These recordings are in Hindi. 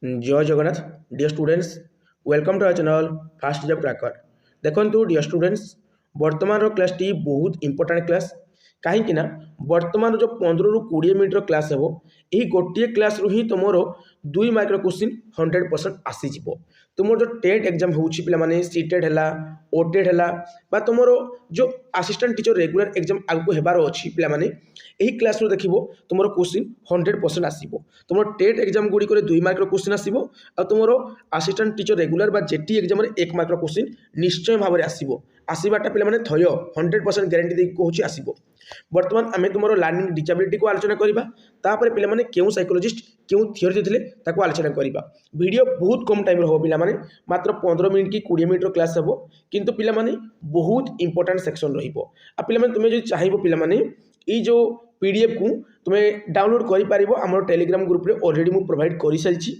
जय Jagannath dear students welcome to our channel fast job tracker. देखो डियर स्टूडेंट्स वर्तमान क्लास टी बहुत इंपोर्टेंट क्लास कहीं वर्तमान जो 15 ରୁ 20 मिनट क्लास हे यही गोटे क्लास रू ही तुम 2 मार्क क्वेश्चन 100% आसीज तुम जो टेट एग्जाम होची पे सीटेड है ओटेड है तुम जो असिस्टेंट टीचर रेगुलर एग्जाम आगू हेबार अच्छी पे यही क्लास रू देखो तुम क्वेश्चन 100% आसो तुम टेट एग्जाम गुड़िक 2 मार्क क्वेश्चन आसो आ तुम असिस्टेंट टीचर रेगुलर बा जेटी एग्जाम 1 मार्क क्वेश्चन निश्चय भाव में आसो आसवाटा पे थय 100% ग्यारंटी देखिए कहूँ आसो। बर्तमान आम तुम लर्निंग डिसेबिलिटी को आलोचना करवा पे क्यों साइकोलॉजिस्ट क्यों थियोरी देते आलोचना करवा। वीडियो बहुत कम टाइम हम पे मात्र 15 मिनट कि 20 मिनट क्लास हम किंतु पे बहुत इंपोर्टेंट सेक्शन पे तुम्हें जो चाहिए पे जो पीडीएफ को तुम्हें डाउनलोड कर टेलीग्राम ग्रुप रे ऑलरेडी मुझे प्रोवाइड कर सारी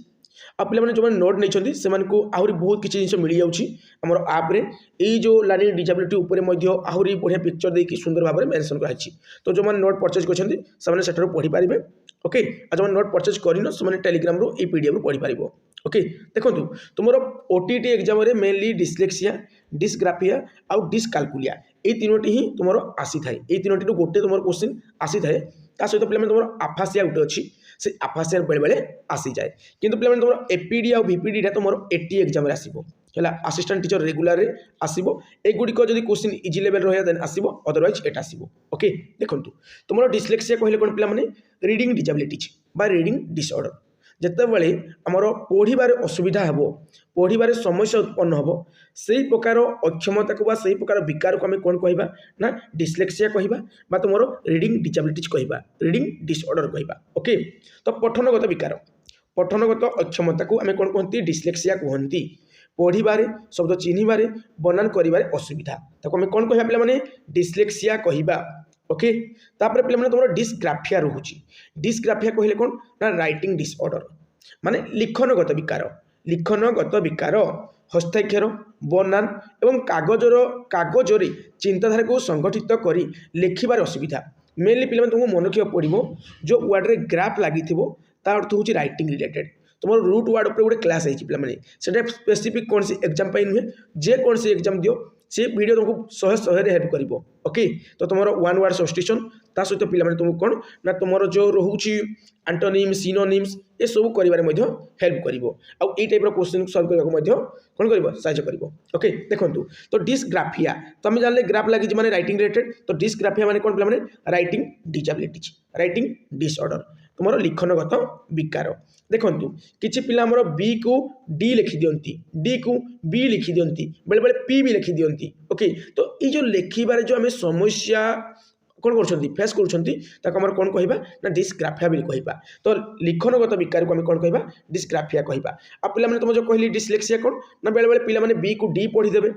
आ पे जो नोट नहीं से आहरी बहुत किसी जिन मिल जाम आप्रे यही जो लर्निंग डिसेबिलिटी आहरी बढ़िया पिक्चर देखिए सुंदर भाव में मेंशन कराई तो जो नोट परचेज कर पढ़ी पारे ओके आ जो नोट परचेज करन से टेलीग्राम रू ये पीडीएफ रू पढ़ी पार ओके। देखो तुम OTT exam mainly dyslexia dysgraphia आउ डिस्काल्कुलिया ये तीनोटी ही तुम आसी थाए ये तीनोटी रू गोटे तुम क्वेश्चन आसी थाए सहित पे तुम आफासिया गोटे अच्छी से आफासिया बेले बेले आसी जाए किंतु पे तुम एपीडी आ वीपीडी तुम एटी एग्जाम आसो है असिस्टेंट टीचर रेगुलर आसो एगुड़िक जब क्वेश्चन इजी लेवल रहा देन आसो अदरवाइज एट आसो ओके। देखो तुम डिस्लेक्सिया कहले कौन पे रीडिंग डिसेबिलिटीज बा रीडिंग डिसऑर्डर जितेबाला आमर पढ़ार असुविधा हे पढ़ार समस्या उत्पन्न हम से प्रकार अक्षमता को से प्रकार विकार को आम कौन कहवा ना डिस्लेक्सिया कहवा तुम रीडिंग डिसेबिलिटीज कहवा रीडिंग डिसऑर्डर कहवा ओके। तो पठनगत विकार पठनगत अक्षमता को आम कौन कहती डिस्लेक्सिया कहती पढ़ार शब्द चिन्हबार बनान कर असुविधा ताको आम कौन कहवा पे डिस्लेक्सिया कहवा ओके। तापर पे तुम डिस्ग्राफिया रोचे डिस्ग्राफिया कहले कौन ना राइटिंग डिसऑर्डर माने लिखनगत विकार हस्ताक्षर बनान एवं कागजरे चिंताधारा को संगठित कर लिखबार असुविधा मेनली पे तुमको मन रखा पड़ो जो वार्ड में ग्राफ लगी ता अर्थ हूँ राइटिंग रिलेटेड तुम रूट वार्ड पर गोटे क्लास है पे स्पेसिफिक कौन सी एग्जाम नुहे जेकोसी एग्जाम दियो से वीडियो तुमको 100 हेल्प कर ओके। तो तुम 1 वर्ड सब्स्टिट्यूशन ता सहित पे तुमको कौन ना तुम जो रोचे एंटोनिम सिनोनिम्स ये सब कर हेल्प कर टाइप क्वेश्चन सल्व करने कौन कर साहय कर ओके। देखो तो डिस्ग्राफिया तो आम जान ग्राफ लगी मैंने राइटिंग रिलेटेड तो डिस्ग्राफिया मैंने कौन पे राइटिंग डिसेबिलिटीज राइटिंग डिसऑर्डर तुम लिखनगत विकार। देखो किसी पिला आमर बी को डी लिखि दियंती डी को बी लिखि दियंती बेले बेले पी भी लिखि दियंती ओके। तो ये जो लिखिबार जो आम समस्या कौन कर फेस कर कौन कहवा ना डिस्ग्राफिया भी कहवा। तो लिखनगत विकार को आम कौन कहवा डिस्ग्राफिया कहवा। आ पे तुम जो कहली डिस्लेक्सिया कौन ना बेले बेले पे बी को डी पढ़ीदे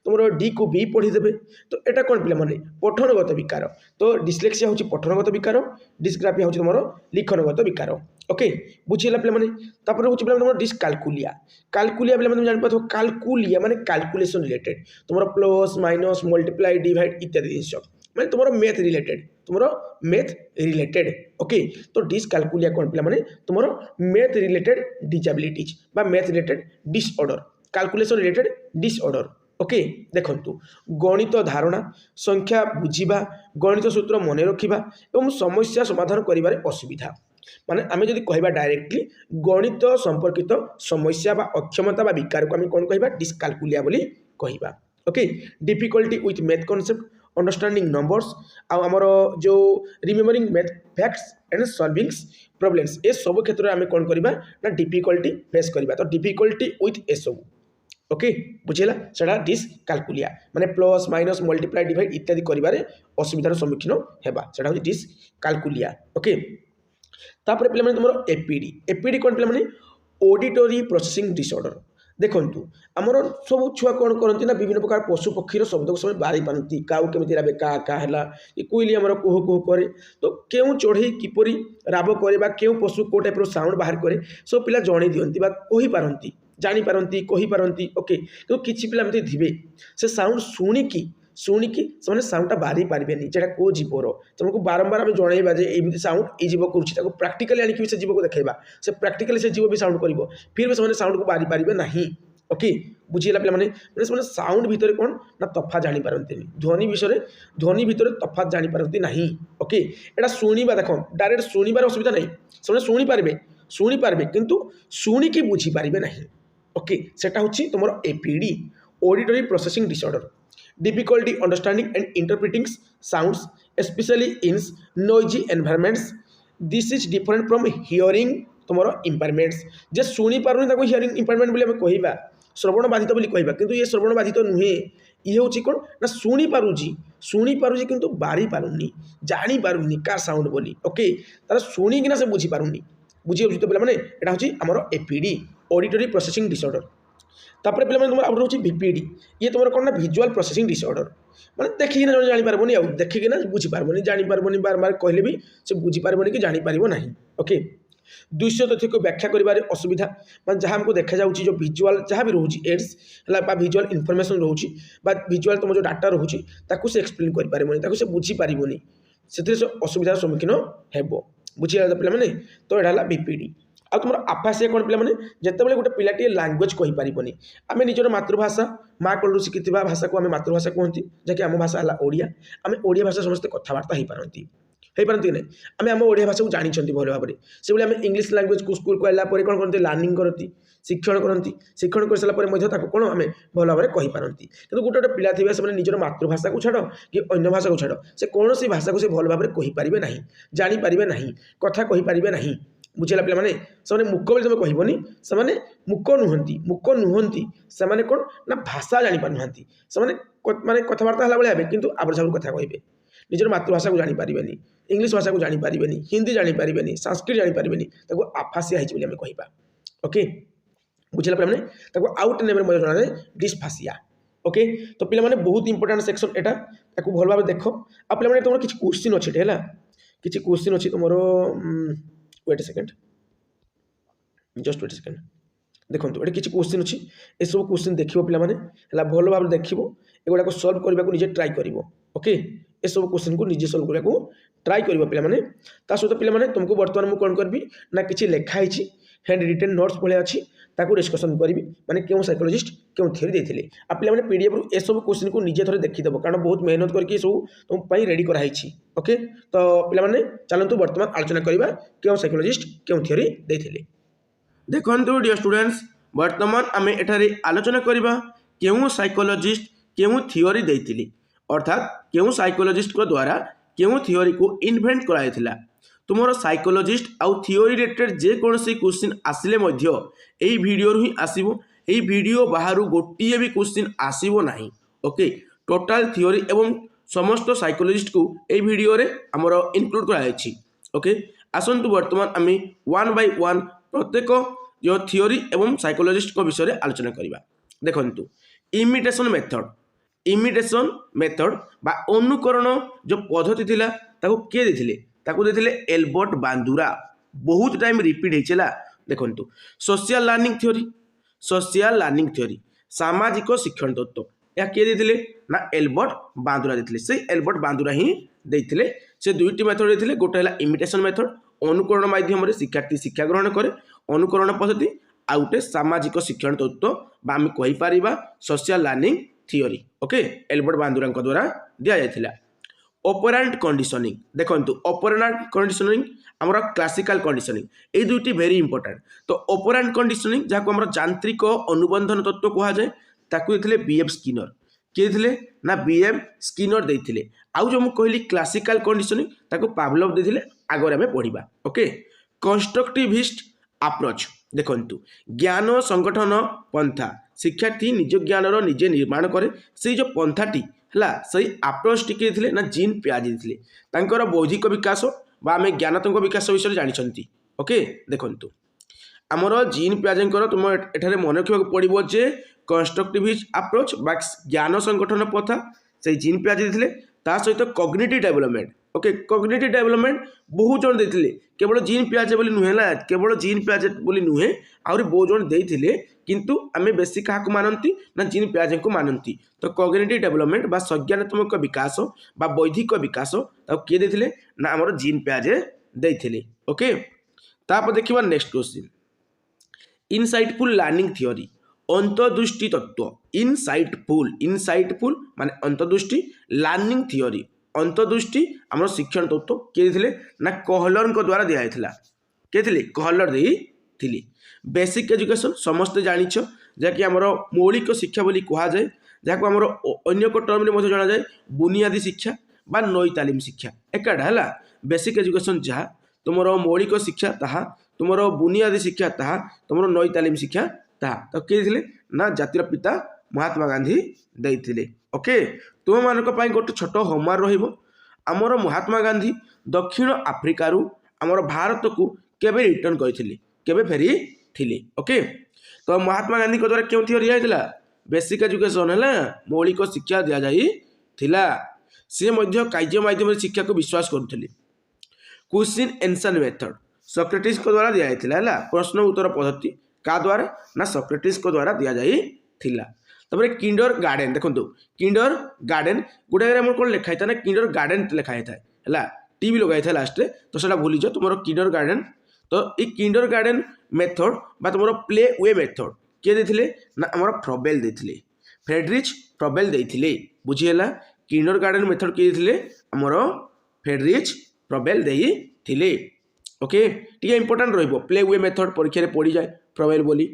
तुम डी को बी पढ़ीदे तो यहाँ कौन पे पठनगत विकार। तो डिस्लेक्सिया हूँ पठनगत विकार डिस्ग्राफिया हूँ तुम लिखनगत विकार ओके बुझीला पे हूँ तुम डिस्काल्कुलिया काल्कुलिया पे तुम जान काल्कुलिया माने कैलकुलेशन रिलेटेड तुम प्लस माइनस मल्टीप्लाई डिवाइड इत्यादि जिन मैंने तुम मैथ रिलेटेड ओके। तो डिस्काल्कुलिया कौन पे तुम मैथ रिलेटेड डिसेबिलिटीज बा math related disorder calculation related disorder okay. देखो गणित धारणा संख्या बुझा गणित सूत्र मन रखा और समस्या समाधान कर असुविधा माने आम जब कह डायरेक्टली गणित संपर्कित समस्या बा अक्षमता बा विकार को आम कौन कह डिस्काल्कुलिया बोली कहवा okay. Difficulty with math concept understanding numbers आमर जो remembering math facts and solving problems ये सब क्षेत्र में आम कौन करवा ना डिफिकल्टी फेस करवा। तो डिफिकल्टी विथ ए सब ओके बुझेगा सेटा डिस्काल्कुलिया माने प्लस माइनस मल्टीप्लाई डिवाइड इत्यादि कर असुविधार सम्मुखीन होगा सेटा हूँ डिस्काल्कुलिया ओके। तापर पे तुम एपीडी एपीडी कौन पे ऑडिटरी प्रोसेसिंग डिसऑर्डर। देखु आमर सब छुआ कौन करती ना विभिन्न प्रकार पशु पक्षीर शब्द को सब बारी पारती काऊ केमी राबे का है कोईली आमर कुहू कुहू करे तो क्यों चढ़ई किपरि राब करे क्यों पशु को टाइप साउंड बाहर करे सब पिला जन दिखती कहीपारती जानीपारती कहीपारती ओके। तो किसी पिला थे से साउंड शुणिकी शुणिकी से साउंडटा बाहरी पारे जेटा को जीवर तुमको बारंबार आम जनइबा जे साउंड ये जीव कर प्राक्टिकली आनिक से जीव को देखा से प्राक्टिकली से जीव भी साउंड कर फिर भी साउंड को बाहरी पारे ना ओके बुझीगला पे मैंने साउंड भितर कौन ना तफात जापारती ध्वनि विषय ध्वनि भितर तफात जापारती ना ओके एटा शुणा देख डायरेक्ट शुणवार असुविधा नहीं से शुणी पारे किंतु शुणिकी बुझीपारे ना ओके सेटा हूँ तुम APD auditory processing disorder difficulty understanding and interpreting sounds specially in noisy environments this is different from hearing तुम इम्पेयरमेंट्स जे शुणी पारुनी हियरिंग इम्पेयरमेंट बोली आम कहवा श्रवण बाधित बोली कहवा किंतु ये श्रवण बाधित नुहे ये हूँ कौन ना शुणी पारुची किंतु बारी पारुनी जानी पारुनी का साउंड बोली ओके तार शुणिकिना से बुझी पारुनी बुझी तो पे यहाँ हूँ आमर एपीडी ऑडिटरी प्रोसेसिंग डिसऑर्डर तापर पे तुम आउट हूँ भिपीडी ये तुम कौन ना विजुअल प्रोसेसिंग डिसऑर्डर माने देखिकिना जन जानीपारबनी आ देखिकिना बुझीपारबनी जानीपारबनी बार बार कहले भी से बुझीपारबनी कि जानीपार ना ओके दृश्य तथ्य को व्याख्या कर असुविधा मैं जहाँ हमको देखा जाऊँगी जो विजुअल जहाँ भी रोचे एड्स है विजुअल इनफर्मेशन रोचे विजुअल तुम जो डाटा रोचे से एक्सप्लेन कर से बुझीपारबनी से असुविधार सम्मुखीन हेब बुझीगला पे तो यहाँ है बीपीडी आ तुम आफासिया कौन पे जिते गोटे पिलाटी लांगुएज कहीपरबनी आम निजर मातृभाषा माँ कलू शिखी भाषा को आम मातृभाषा कहती जहाँकि आम भाषा है ओडिया आम ओडिया भाषा समस्त कथबार्ता हो पारती कि नहीं आम आम ओडिया भाषा को जानते भल भाव में से आम इंग्लीश लांगुएज को स्कूल को आला कौन करते लर्निंग करती शिक्षण कर सारापर कौन आम भल भाव में कहीपरती कि गोटे गोटे पिला थे से निजर मातृभाषा को छाड़ कि अन्य भाषा को छाड़ से कौन सी भाषा को से भल भाव में कहीपरें ना जानीपारे ना कथा कहीपरें ना बुझेगा पे मुख बोली तुम कहबनी से मुख नुहति से कौन ना भाषा जापार ना से माने कथबार्ता है भाई कि आबर झाबर कथा कहे निजर मातृभाषा को जानीपारे इंग्लीश भाषा को जानीपारे हिंदी जानीपारे संस्कृत जानीपारे आफासिया होती आम कहवा ओके बुझेगा पे आउट नेम जना जाए डिस्फासिया ओके तो पे बहुत इंपोर्टाट सेक्शन यहाँ भल भाव देख आ पे तुम किसी क्वेश्चन अच्छे है किसी क्वेश्चन अच्छी तुम wait second just wait second देखो ये किसी क्वेश्चन अच्छी ये सब क्वेश्चन देख पे भल भाव देख एगुड़ा सल्व करने को निजे ट्राए कर ओके ये सब क्वेश्चन को निजे सल्व करने को ट्राए कर पे सहित पे तुमको बर्तमान मुझे कौन करी ना कि लिखाई हैंड रिटेन नोट्स भाया अच्छी ताकू डिस्कसन करी माने क्यों साइकोलॉजिस्ट क्यों थ्योरी देते आप पे पीडीएफ रु ए सब क्वेश्चन को निजे थोड़े देखीदेव कारण बहुत मेहनत करके सब तुम रेडी कराई ओके तो पे चलतु बर्तमान आलोचना करवा क्यों साइकोलॉजिस्ट क्यों थ्योरी देते देखो डियर स्टूडेंट्स बर्तमान आम एठारे आलोचना करवा क्यों साइकोलॉजिस्ट क्यों थ्योरी देते अर्थात क्यों साइकोलॉजिस्ट द्वारा क्यों थ्योरी को इन्वेंट कराइथिला तुमर साइकोलॉजिस्ट आउ थ्योरी रिलेटेड जेकोसी क्वेश्चन आसिले मध्य एई वीडियो ही आसीबो एई वीडियो बाहर गोटे भी क्वेश्चन आसीबो नाही ओके टोटल थ्योरी एवं समस्त साइकोलॉजिस्ट को एई वीडियो रे हमर इनक्लूड कराइछि ओके आसंतु वर्तमान आमी वन बाय वन प्रत्येक जो थ्योरी एवं साइकोलॉजिस्ट को विषय रे आलोचना करिबा देखंतु इमिटेशन मेथड बा अनुकरण जो पद्धति थिला ताको के देथिले ताको देथिले एल्बर्ट बांदुरा बहुत टाइम रिपीट होइछला देखंतु सोशल लर्निंग थ्योरी सामाजिक शिक्षण तत्व या किए देथिले ना एल्बर्ट बांदुरा देथिले से एल्बर्ट बांदुरा ही देथिले से दुईटी मेथड देथिले गोटे हला इमिटेशन मेथड अनुकरण माध्यम रे शिक्षार्थी शिक्षा ग्रहण करे अनुकरण पद्धति आ गोटे सामाजिक शिक्षण तत्व बा आम कहि परिबा social learning theory okay Albert Bandura द्वारा दिया जायथिला ऑपरेंट कंडीशनिंग देखंतु ऑपरेंट कंडीशनिंग हमर क्लासिकल कंडीशनिंग ए दुईटी वेरी इंपोर्टेंट तो ऑपरेंट कंडीशनिंग जाको हमर यांत्रिक अनुबंधन तत्व कहा जाए ताकू देथिले बीएफ स्किनर के देथिले ना बीएफ स्किनर देथिले आउ जो मु कहली क्लासिकल कंडीशनिंग ताकू पावलोव देथिले आगरे हमें पढ़िबा ओके कंस्ट्रक्टिविस्ट अप्रोच देखंतु ज्ञान संगठन पंथा शिक्षार्थी निज ज्ञान निजे निर्माण करे से जो पंथाटी है सही अप्रोच टी थे ना जीन पियाजी थे तांकर बौद्धिक विकास बा आम ज्ञानात्मक विकास विषय जानी ओके देखंतु आमर जीन पियाजी तुम एठारे मन रखा पड़ो जे कंस्ट्रक्टिविस्ट अप्रोच बा ज्ञान संगठन प्रथा से जीन पियाजी थे ता सहित cognitive development okay cognitive development बहुत जन देथिले केवल जीन पियाजे बोली नुहे ना केवल जीन पियाजे बोली नुहे आहुरी बहुत जन देथिले किंतु आमे बेसी काहाकु मानंती ना जीन पियाजे को मानंती तो कॉग्निटिव डेवलपमेंट बा संज्ञानात्मक विकास बा बौद्धिक विकास ताको किए देथिले ना हमर जीन पियाजे देथिले ओके तापर देखिबा next question insightful learning theory अंतर्दृष्टि तत्व इनसाइटफुल माने अंतर्दृष्टि लर्निंग थ्योरी अंतर्दृष्टि आम शिक्षण तत्व किए देथिले ना कहलर द्वारा दिया जाइथिला किए थिले कहलर देथिले बेसिक एजुकेशन समस्त जानिछ जहाँकि आमर मौलिक शिक्षा बोली कहा जाए जहाँ आमर अन्य एक टर्म में जना जाए बुनियादी शिक्षा बा नई तालीम शिक्षा एकाटा है बेसिक एजुकेशन जहाँ तुमर मौलिक शिक्षा ताहा तुमर बुनियादी शिक्षा ताहा तुमर नई तालीम शिक्षा ताहा तो किए थिले ना जातिर पिता महात्मा गांधी देइथिले ओके तुम मानक पई गोटे छोट होमवर्क रहिबो आमर महात्मा गांधी दक्षिण आफ्रिकारु आमर भारत को केबे रिटर्न करथिले केबे फेरी थिले ओके तो महात्मा गांधी को द्वारा क्यों थ्योरी आइथिला बेसिक एजुकेशन है मौलिक शिक्षा दिया जाई थिला से मध्य कार्य माध्यम शिक्षा को विश्वास करुथिले क्वेश्चन आंसर मेथड सॉक्रेटिस को द्वारा दिया जाइथिला है प्रश्न उत्तर पद्धति का द्वारा ना सॉक्रेटिस को द्वारा दिया जाई थिला तबरे किंडर गार्डन देखो किंडर गार्डन गोटे कौन लिखाई था ना किंडर गार्डन लिखाई था है टी भी लगाई था लास्ट तो सेटा भूली जाओ तुम किंडर गार्डन तो ये किंडर गार्डन मेथड बा तुम प्ले वे मेथड किए देथिले ना हमर फ्रॉबेल देथिले फ्रेडरिच फ्रॉबेल देथिले बुझिएला किंडर गार्डन मेथड किए देथिले हमर फ्रेडरिच फ्रॉबेल देथिले ओके टी इंपोर्टेंट रहिबो प्ले वे मेथड परीक्षा रे पड़ी जाए फ्रॉबेल बोली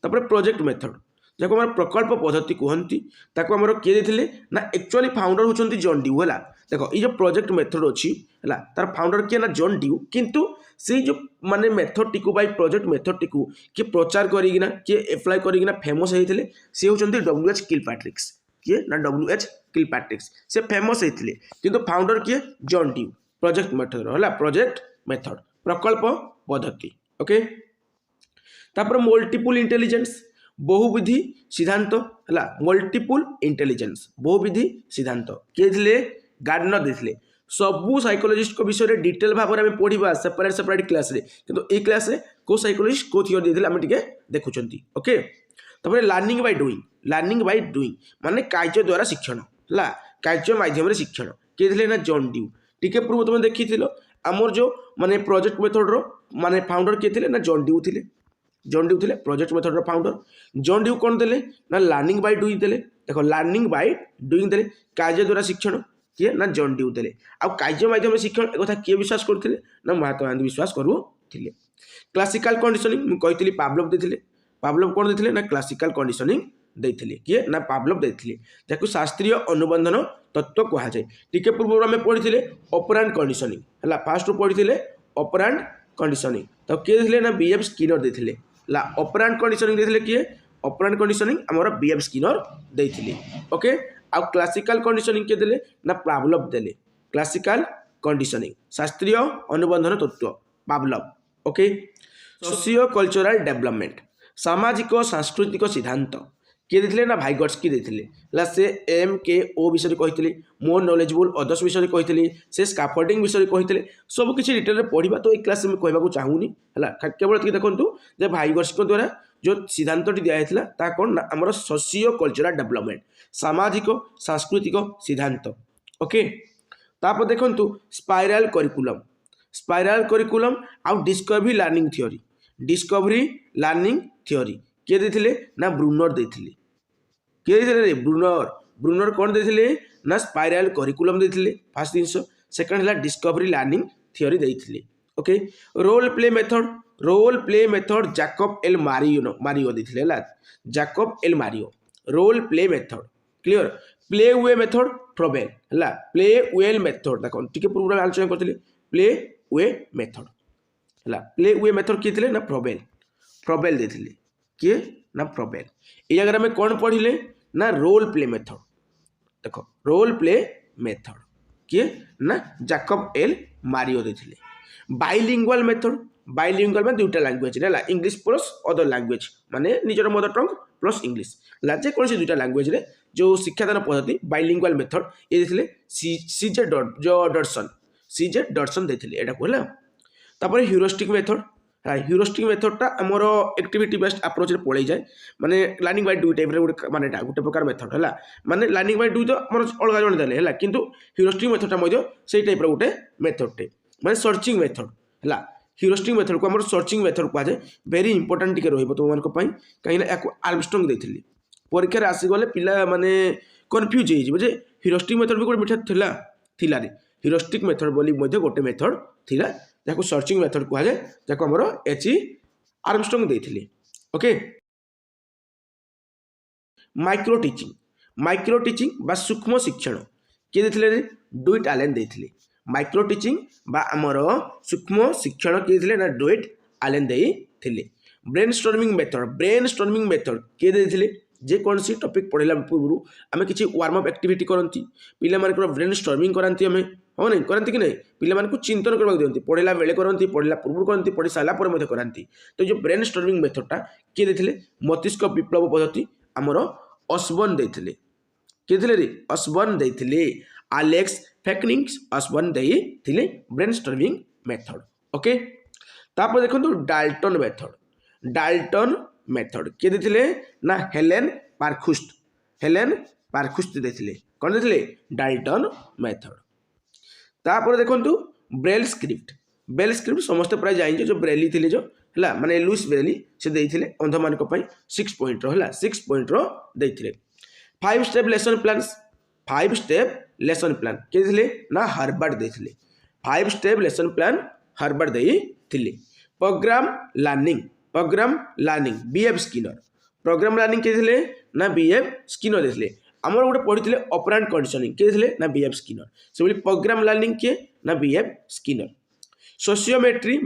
तापर प्रोजेक्ट मेथड जहाँ आम प्रकल्प पद्धति कहती ताको आमर किए देथिले ना एक्चुअली फाउंडर होचंती जॉन ड्यू है देखो ये जो प्रोजेक्ट मेथड अच्छी है तार फाउंडर किए ना जॉन ड्यू किंतु से जो माने method T by project method T किए प्रचार करिगिना किए एप्लाय करिगिना फेमस होइथिले से होचंती डब्ल्यूएच किलपैट्रिक्स किए ना डब्ल्यूएच किलपैट्रिक्स से फेमस होइथिले किंतु फाउंडर किए जॉन ड्यू प्रोजेक्ट मेथड है प्रोजेक्ट मेथड प्रकल्प पद्धति ओके तापर मल्टीपल इंटेलिजेंस बहुविधि सिद्धांत है मल्टीपल इंटेलिजेंस बहुविधि सिद्धांत किए थे गार्डनर देथिले सबू साइकोलॉजिस्ट को विषय डिटेल भाव में पढ़ा सेपरेट क्लास रे किंतु ए क्लास रे को साइकोलॉजिस्ट को थियोरी देथिले आम टिके देखुचंती ओके तबरे लर्निंग बाय डूइंग माने कार्य द्वारा शिक्षण है कार्य माध्यम रे शिक्षण किए थे ना जॉन ड्यू टिके पूर्व तुम देखी आमर जो माने प्रोजेक्ट मेथड रो माने फाउंडर किए थे ना जॉन ड्यू थे प्रोजेक्ट मेथड रो फाउंडर जॉन ड्यू कौन देले ना लर्निंग बाय डूइंग देले देखो लर्निंग बाय डूइंग देले कार्य द्वारा शिक्षण किए ना जॉन ड्यू देले आ कार्य माध्यम शिक्षण एक कथा किए विश्वास करथिले ना महात्मा गांधी विश्वास करुथिले क्लासिकल कंडीशनिंग मु कहितली पावलोव देथिले पावलोव कौन देथिले ना क्लासिकल कंडीशनिंग देथिले किए ना पावलोव देथिले जाकु शास्त्रीय अनुबंधन तत्व कहा जाए टिके पूर्व में पढ़िथिले ऑपरेंट कंडीशनिंग हला फास्ट पढ़िथिले ऑपरेंट कंडीशनिंग तो किए देथिले ना बीएफ स्किनर देथिले ला ऑपरेंट कंडीशनिंग देथिले किए ऑपरेंट कंडीशनिंग हमर बीएफ स्किनर देथिले ओके आ क्लासिकल कंडीशनिंग के देले ना पावलोव देले क्लासिकल कंडीशनिंग शास्त्रीय अनुबंधन तत्व Pavlov okay socio cultural development सामाजिक सांस्कृतिक सिद्धांत किए देथिले ना भाइगट्स्की देथिले ला से MKO विषय कहिथिले मोर नॉलेजेबल अदर्स विषय कहिथिले से स्कैफोल्डिंग विषय कहिथिले सब किछि डिटेल रे पढ़िबा तो ए क्लास में कहबाकू चाहूनी हला केवल एतिक देखंतु जे भाइगट्स्की द्वारा जो सिद्धांतटी दिया जाइथिला ता कोन हमर सोशियो कल्चरल डेवलपमेंट सामाजिक सांस्कृतिक सिद्धांत ओके तापर देखंतु स्पाइराल करिकुलम आउ डिस्कवरी लर्निंग थ्योरी किए देथिले ना ब्रूनर देथिले किए देथिले ब्रूनर कौन देथिले ना स्पाइराल करिकुलम देथिले फर्स्ट जिंस सेकंड हला डिस्कवरी लर्निंग थ्योरी देथिले okay role play method Jacob L Mario देथिले हला Jacob L Mario role play method clear play way method Froebel हला प्ले वेल मेथड देखो टिके पूर्व आलोचना करथिले प्ले वे मेथड हला प्ले वे मेथड किए थिले ना फ्रॉबेल देथिले किए ना फ्रॉबेल ये अगर हमें कौन पढ़िले ना रोल प्ले मेथड देखो रोल प्ले मेथड किए ना जैकब एल मारियो देथिले बाइलिंगुअल मेथड में दुटा लैंग्वेज रे इंग्लिश प्लस अदर लैंग्वेज माने निजर मदर टंग प्लस इंग्लिश ला जे कौन से दुटा लैंग्वेज रे जो शिक्षादान पद्धति बाइलिंगुअल मेथड ये देथिले सीजे डॉटसन CJ डॉटसन देथिले एटा कोला तापर ह्यूरिस्टिक मेथड ह्यूरिस्टिक मेथडटा आमर एक्टिविटी बेस्ड अप्रोच रे पळै जाय माने लर्निंग बाय डू टाइप रे माने गोटे प्रकार मेथड हला माने लर्निंग बाय डू तो आमर अलगा जण देले हला किंतु ह्यूरिस्टिक मेथडटा मध्य सेही टाइप रे गोटे मेथड टे माने सर्चिंग मेथड हला ह्यूरिस्टिक मेथड को आमर सर्चिंग मेथड को जाय वेरी इंपोर्टेंट टिके रहइबो तो मानको पई काहिना याको आर्मस्ट्रांग देथिले परीक्षा रे आसी गले पिला माने कंफ्यूज हे जिवो जे ह्यूरिस्टिक मेथड भी गोटे मेथड थिला रे ह्यूरिस्टिक मेथड बोली मध्य गोटे मेथड थिला जाको सर्चिंग मेथड को जाय जाको हमरो एच आर्मस्ट्रांग देथिले ओके माइक्रो टीचिंग बा सूक्ष्म शिक्षण के देथिले रे डुइट आलेन देथिले माइक्रो टीचिंग बा हमरो सूक्ष्म शिक्षण के देथिले ना डुइट आलेन देथिले ब्रेनस्टॉर्मिंग मेथड के देथिले जे कौन सी टॉपिक पढ़ला पूर्व आम किसी वार्म अप एक्टिविटी करती पिला ब्रेन स्टॉर्मिंग कराती आम हाँ नहीं करती कि नहीं पिला चिंतन करने दिखती पढ़ला बेले करती पढ़ला पूर्व करती पढ़ी सारा पर कराती तो जो ब्रेन स्टॉर्मिंग मेथडटा किए देथिले मस्तिष्क विप्लव पद्धति आमर ऑसबर्न देथिले किए देथिले रे ऑसबर्न देथिले एलेक्स फेकनिंग्स ऑसबर्न देथिले ब्रेन स्टॉर्मिंग मेथड ओके तापर देखो डाल्टन मेथड किए देथिले ना हेलेन पार्खुस्ट देथिले कौन देथिले डाल्टन मेथड तापर देखंतु ब्रेल स्क्रिप्ट समस्त प्राय जानिछे जो ब्रेली थिले जो हला माने लुइस ब्रेली से देथिले अंध मानक पई 6 पॉइंट रो हला 6 पॉइंट रो देथिले 5 स्टेप लेसन प्लान के देथिले ना हार्वर्ड देथिले 5 स्टेप लेसन प्लान हार्वर्ड देथिले programme learning BF Skinner programme learning के देथिले ना बीएफ स्किनर देथिले आमर गोटे पढ़ी ऑपरेंट कंडीशनिंग के देथिले ना बीएफ स्किनर से बोली प्रोग्राम लर्निंग के ना बीएफ स्किनर सोशियोमेट्री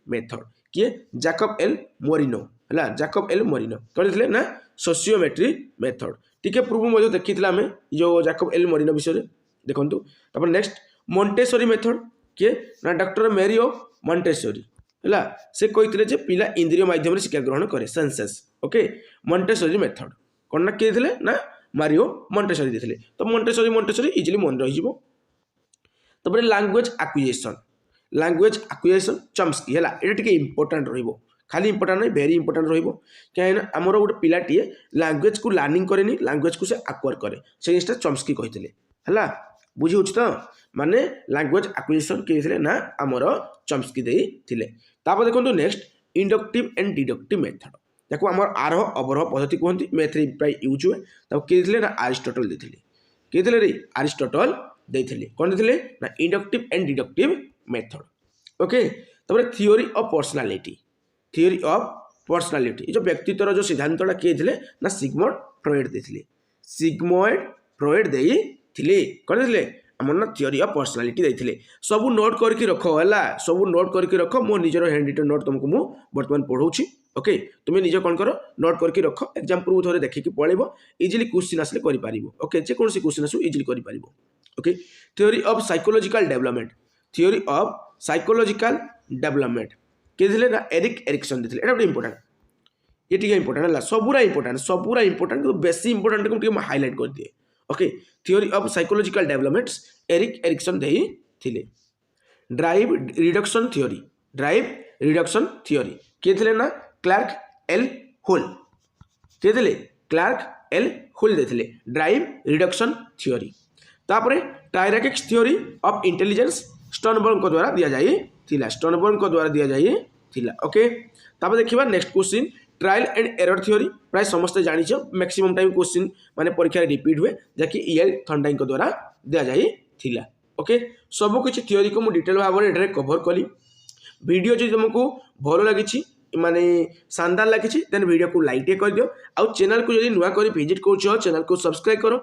मेथड किए जैकब एल मोरिनो कौन देथिले ना सोशियोमेट्री मेथड टिके पूर्व मध्य देखिथिला हमें जो जैकब एल मोरिनो विषय देखंतु तापर नेक्स्ट मोंटेसोरी मेथड किए ना डॉक्टर मेरियो मोंटेसोरी है से कही जे पिला इंद्रिय माध्यम शिक्षा ग्रहण करे सेंसेस ओके मोंटेसोरी मेथड कौन ना किए थे ना मारियो मोंटेसोरी देथिले तो मोंटेसोरी इजिली मन रही तापर लैंग्वेज एक्विजिशन चम्स्की है ये टिके इंपोर्टेंट रहिबो खाली इंपोर्टेंट नहीं वेरी इंपोर्टेंट रहिबो कहीं आमर गोटे पिलाटीए लैंग्वेज को लर्निंग करेनी लैंग्वेज को से एक्वायर करे से जिनटा चम्स्की कही है बुझी होछ तो माने लैंग्वेज एक्विजिशन किए ना आमर चम्स्की देथिले तापर देखो next inductive and deductive method देखो आमर आरोह अवरोह पद्धति कहते मैथ रे प्राय यूज हुए तब किए ना अरिस्टोटल देथिले किए रे अरिस्टोटल देथिले कौन देथिले ना inductive and deductive method okay तापर थ्योरी ऑफ पर्सनालिटी जो व्यक्तित्वर जो सिद्धांतटा किए ना सिग्मोइड फ्रॉइड देथिले कौन देथिले आमर ना थ्योरी ऑफ पर्सनालिटी देथिले सब नोट करके रख है सब नोट करके रख मो निजर हैंड रिटन नोट तुमको मु वर्तमान पढ़ाऊँ ओके तुम्हें निज कौन कर नोट करके रख एग्जाम पूर्व थोड़े देखिए पढ़ेब इजिली क्वेश्चन आसले कर ओके जेकोसी क्वेश्चन आसू इजिली कर okay theory of psychological development किए थे ना एरिक एरिक्सन देथिले एटा गोटे इंपोर्टेंट ये टिके इंपोर्टेंट है सबूरा इंपोर्टेंट बेसी इंपोर्टेंट को हाईलाइट कर दिए okay theory of psychological developments Erik Erikson देथिले ड्राइव रिडक्शन थ्योरी किए थे ना क्लार्क एल होल देथिले ड्राइव रिडक्शन थ्योरी तापरे triarchic theory of intelligence Sternberg द्वारा दिया जाई ओके तापर देखिबा next question trial and error theory प्राय समस्त जानिछ मैक्सिमम टाइम क्वेश्चन माने परीक्षा रिपीट हुए जाकि ईएल थंडाई द्वारा दिया जाई ओके सब किछि थ्योरी को मु डिटेल भाव में एठारे कवर कली वीडियो जो तुमको भल लगी माने शानदार लगी देन वीडियो को लाइक कर दियो आउ चैनल को जदि नुआ कर विजिट कर चैनल को सब्सक्राइब करो